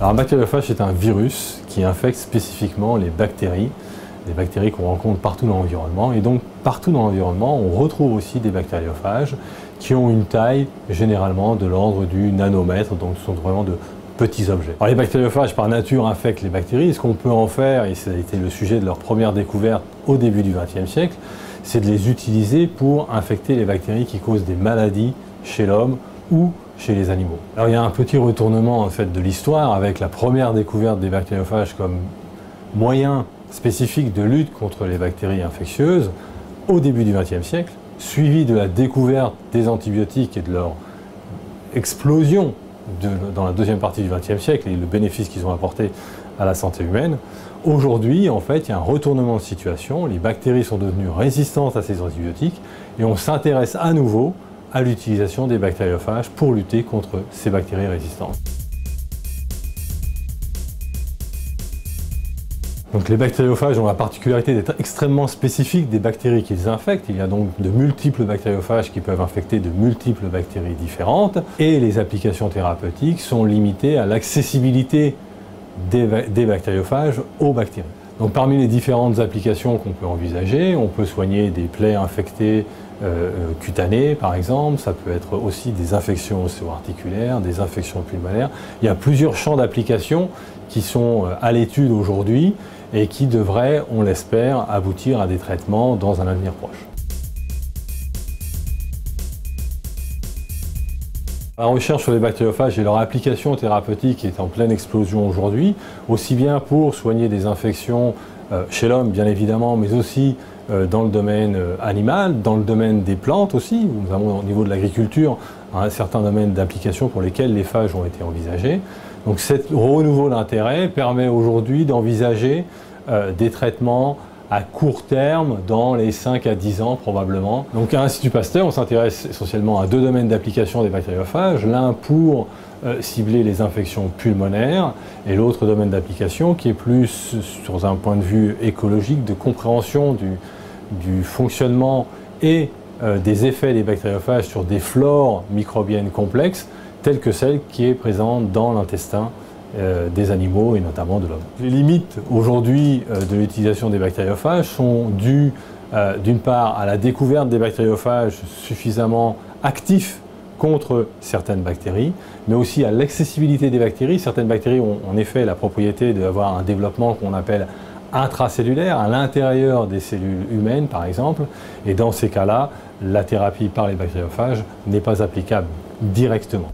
Alors, un bactériophage, c'est un virus qui infecte spécifiquement les bactéries qu'on rencontre partout dans l'environnement. Et donc, partout dans l'environnement, on retrouve aussi des bactériophages qui ont une taille généralement de l'ordre du nanomètre, donc ce sont vraiment de petits objets. Alors, les bactériophages, par nature, infectent les bactéries. Ce qu'on peut en faire, et ça a été le sujet de leur première découverte au début du XXe siècle, c'est de les utiliser pour infecter les bactéries qui causent des maladies chez l'homme ou chez les animaux. Alors il y a un petit retournement en fait de l'histoire avec la première découverte des bactériophages comme moyen spécifique de lutte contre les bactéries infectieuses au début du XXe siècle, suivi de la découverte des antibiotiques et de leur explosion dans la deuxième partie du XXe siècle et le bénéfice qu'ils ont apporté à la santé humaine. Aujourd'hui, en fait, il y a un retournement de situation, les bactéries sont devenues résistantes à ces antibiotiques et on s'intéresse à nouveau à l'utilisation des bactériophages pour lutter contre ces bactéries résistantes. Donc les bactériophages ont la particularité d'être extrêmement spécifiques des bactéries qu'ils infectent. Il y a donc de multiples bactériophages qui peuvent infecter de multiples bactéries différentes et les applications thérapeutiques sont limitées à l'accessibilité des bactériophages aux bactéries. Donc parmi les différentes applications qu'on peut envisager, on peut soigner des plaies infectées cutanées par exemple, ça peut être aussi des infections ostéo-articulaires, des infections pulmonaires. Il y a plusieurs champs d'application qui sont à l'étude aujourd'hui et qui devraient, on l'espère, aboutir à des traitements dans un avenir proche. La recherche sur les bactériophages et leur application thérapeutique est en pleine explosion aujourd'hui, aussi bien pour soigner des infections chez l'homme bien évidemment, mais aussi dans le domaine animal, dans le domaine des plantes aussi. Nous avons au niveau de l'agriculture un certain domaine d'application pour lesquels les phages ont été envisagés. Donc ce renouveau d'intérêt permet aujourd'hui d'envisager des traitements à court terme, dans les 5 à 10 ans probablement. Donc à l'Institut Pasteur, on s'intéresse essentiellement à deux domaines d'application des bactériophages. L'un pour cibler les infections pulmonaires et l'autre domaine d'application qui est plus sur un point de vue écologique, de compréhension du fonctionnement et des effets des bactériophages sur des flores microbiennes complexes, telles que celle qui est présente dans l'intestin des animaux et notamment de l'homme. Les limites aujourd'hui de l'utilisation des bactériophages sont dues d'une part à la découverte des bactériophages suffisamment actifs contre certaines bactéries, mais aussi à l'accessibilité des bactéries. Certaines bactéries ont en effet la propriété d'avoir un développement qu'on appelle intracellulaire, à l'intérieur des cellules humaines par exemple, et dans ces cas-là, la thérapie par les bactériophages n'est pas applicable directement.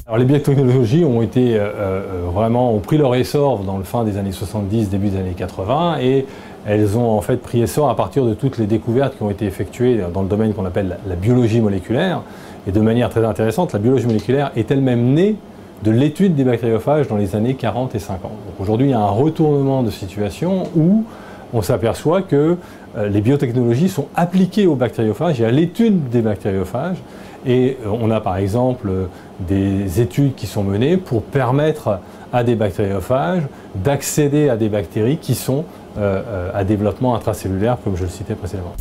Alors les biotechnologies ont été ont pris leur essor dans le fin des années 70, début des années 80 et elles ont en fait pris essor à partir de toutes les découvertes qui ont été effectuées dans le domaine qu'on appelle la biologie moléculaire. Et de manière très intéressante, la biologie moléculaire est elle-même née de l'étude des bactériophages dans les années 40 et 50. Aujourd'hui, il y a un retournement de situation où on s'aperçoit que les biotechnologies sont appliquées aux bactériophages et à l'étude des bactériophages. Et on a par exemple des études qui sont menées pour permettre à des bactériophages d'accéder à des bactéries qui sont à développement intracellulaire, comme je le citais précédemment.